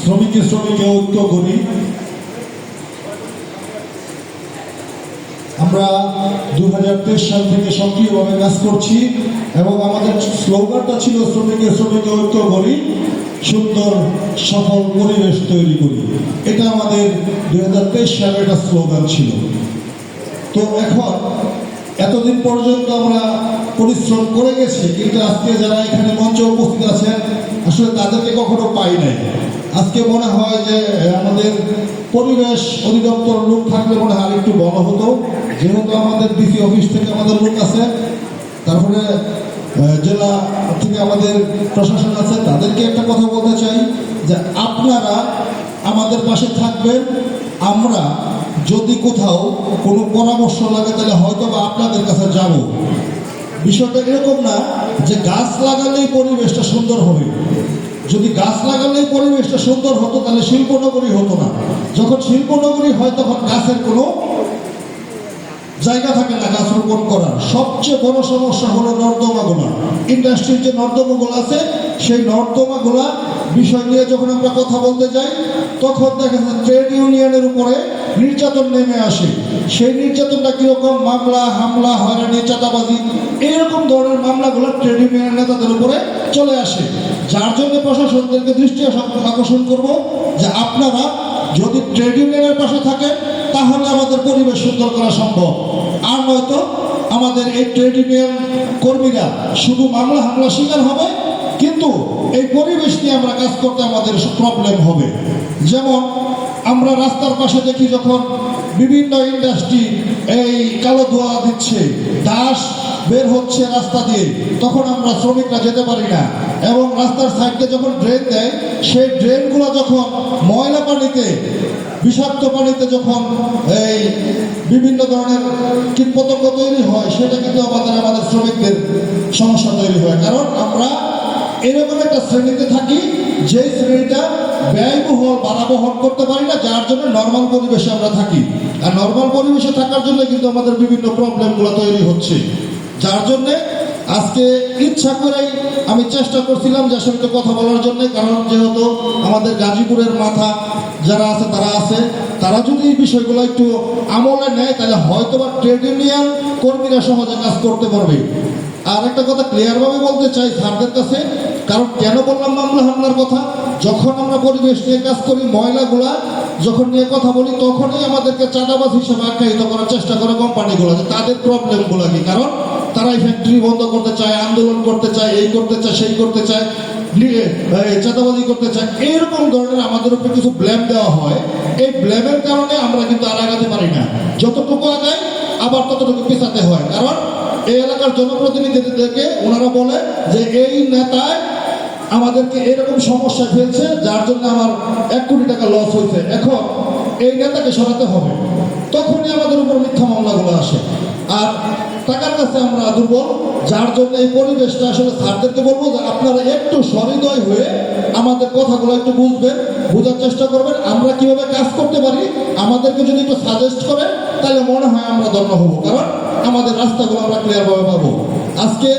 শ্রমিকে ঐক্য করি। আমরা 2023 সাল থেকে সক্রিয়ভাবে কাজ করছি এবং আমাদের স্লোগানটা ছিল শ্রমিকে ঐক্য করি, সুন্দর সফল পরিবেশ তৈরি করি। এটা আমাদের 2023 সালের একটা স্লোগান ছিল। তো এখন এতদিন পর্যন্ত আমরা পরিশ্রম করে গেছি, কিন্তু আজকে যারা এখানে মঞ্চে উপস্থিত আছেন আসলে তাদেরকে কখনো পাই নাই। আজকে মনে হয় যে আমাদের পরিবেশ অধিদপ্তর লোক থাকলে মনে হয় আরেকটু বড় হতো, যেহেতু আমাদের ডিসি অফিস থেকে আমাদের লোক আছে, তারপরে জেলা থেকে আমাদের প্রশাসন আছে। তাদেরকে একটা কথা বলতে চাই যে আপনারা আমাদের পাশে থাকবেন। আমরা যদি কোথাও কোনো পরামর্শ লাগে তাহলে হয়তো বা আপনাদের কাছে যাব। বিষয়টা এরকম না যে গাছ লাগালেই পরিবেশটা সুন্দর হবে। যদি গাছ লাগালেই পরিবেশটা সুন্দর হতো তাহলে শিল্পনগরী হতো না। যখন শিল্পনগরী হয় তখন গাছের কোনো জায়গা থাকে না গাছ রোপণ করার। সবচেয়ে বড় সমস্যা হলো নর্দমাগুলা। ইন্ডাস্ট্রির যে নর্দমাগুলো আছে সেই নর্দমাগুলা বিষয় নিয়ে যখন আমরা কথা বলতে যাই তখন দেখা যায় ট্রেড ইউনিয়নের উপরে নির্যাতন নেমে আসে। সেই নির্যাতনটা কিরকম, মামলা হামলা, হয়রানি, চাঁদাবাজি, এইরকম ধরনের মামলাগুলো ট্রেড ইউনিয়নের নেতাদের উপরে চলে আসে। যার জন্য প্রশাসনদেরকে দৃষ্টি আকর্ষণ করব যে আপনারা যদি ট্রেড ইউনিয়নের পাশে থাকেন তাহলে আমাদের পরিবেশ সুন্দর করা সম্ভব। আর নয়তো আমাদের এই ট্রেড ইউনিয়ন কর্মীরা শুধু মামলা হামলা শিকার হবে, কিন্তু এই পরিবেশ নিয়ে আমরা কাজ করতে আমাদের প্রবলেম হবে। যেমন আমরা রাস্তার পাশে দেখি যখন বিভিন্ন ইন্ডাস্ট্রি এই কালো ধোঁয়া দিচ্ছে, দাস বের হচ্ছে রাস্তা দিয়ে, তখন আমরা শ্রমিকরা যেতে পারি না। এবং রাস্তার সাইডে যখন ড্রেন দেয় সেই ড্রেনগুলো যখন ময়লা পানিতে, বিষাক্ত পানিতে যখন এই বিভিন্ন ধরনের কীটপতঙ্গ তৈরি হয়, সেটা কিন্তু আমাদের শ্রমিকদের সমস্যা তৈরি হয়। কারণ আমরা এরকম একটা শ্রেণীতে থাকি যেই শ্রেণীটা ব্যয়বহুল বাড়াবহন করতে পারি না, যার জন্য নর্মাল পরিবেশে আমরা থাকি। আর নর্মাল পরিবেশে থাকার জন্য কিন্তু আমাদের বিভিন্ন প্রবলেমগুলো তৈরি হচ্ছে। যার জন্যে আজকে ইচ্ছা করেই আমি চেষ্টা করছিলাম যে আসলে কথা বলার জন্য, কারণ যেহেতু আমাদের গাজীপুরের মাথা যারা আছে তারা যদি এই বিষয়গুলো একটু আমলে নেয় তাহলে হয়তো বা ট্রেড ইউনিয়ন কর্মীরা সহজে কাজ করতে পারবে। আর একটা কথা ক্লিয়ারভাবে বলতে চাই স্যারদের কাছে, কারণ কেন বললাম মামলা হামলার কথা, যখন আমরা পরিবেশ নিয়ে কাজ করি, ময়লাগুলা যখন নিয়ে কথা বলি তখনই আমাদেরকে চাঁদাবাজ হিসেবে আখ্যায়িত করার চেষ্টা করে কোম্পানিগুলো, যে তাদের প্রবলেমগুলো কি। কারণ তারা এই ফ্যাক্টরি বন্ধ করতে চায়, আন্দোলন করতে চায়, এই করতে চায়, সেই করতে চায়, চাঁদাবাজি করতে চায়, এইরকম ধরনের আমাদের উপরে কিছু ব্লেম দেওয়া হয়। এই ব্লেমের কারণে আমরা কিন্তু আর আগাতে পারি না। যতটুকু আগাই আবার ততটুকু পেছাতে হয়। কারণ এই এলাকার জনপ্রতিনিধিদেরকে ওনারা বলে যে এই নেতায় আমাদেরকে এরকম সমস্যা ফেলছে, যার জন্য আমার 1 কোটি টাকা লস হয়েছে, এখন এই নেতাকে সরাতে হবে। তখনই আমাদের উপর মিথ্যা মামলাগুলো আসে। আর টাকার কাছে আমরা দুর্বল, যার জন্য এই পরিবেশটা আসলে স্যারদেরকে বলবো যে আপনারা একটু সহৃদয় হয়ে আমাদের কথাগুলো একটু বুঝবেন, বোঝার চেষ্টা করবেন। আমরা কিভাবে কাজ করতে পারি আমাদেরকে যদি একটু সাজেস্ট করেন তাহলে মনে হয় আমরা ধন্য হব, কারণ আমাদের রাস্তাগুলো আমরা ক্লিয়ারভাবে পাবো। আজকে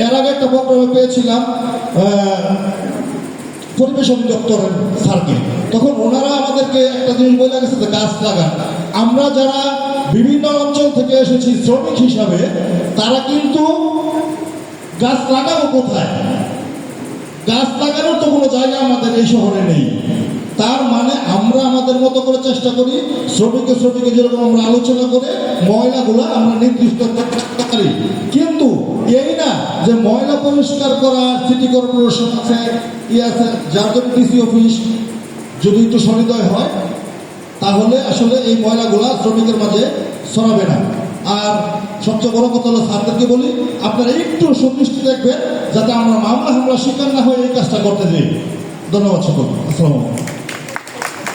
এর আগে একটা প্রোগ্রামে পেয়েছিলাম পরিবেশ অধিদপ্তরের স্যারকে, তখন ওনারা আমাদেরকে একটা জিনিস বলে গেছে যে গাছ লাগান। আমরা যারা বিভিন্ন অঞ্চল থেকে এসেছি শ্রমিক হিসাবে, তারা কিন্তু গাছ লাগাবো কোথায়? গাছ লাগানোর তো কোনো জায়গা আমাদের এই শহরে নেই। তার মানে আমরা আমাদের মতো করে চেষ্টা করি শ্রমিকে যেরকম আমরা আলোচনা করে ময়লাগুলো আমরা নির্দিষ্ট করতে পারি। কিন্তু এই না যে ময়লা পরিষ্কার করা সিটি কর্পোরেশন আছে, আছে, যার জন্য ডিসি অফিস যদি একটু সহৃদয় হয় তাহলে আসলে এই ময়লাগুলা শ্রমিকের মাঝে ছড়াবে না। আর সবচেয়ে বড় কথা হলো স্যারদেরকে বলি আপনারা একটু সুদৃষ্টি দেখবেন যাতে আমরা মামলা হামলা শিকার না হয়ে এই কাজটা করতে যাই। ধন্যবাদ সকল। আসসালামু আলাইকুম।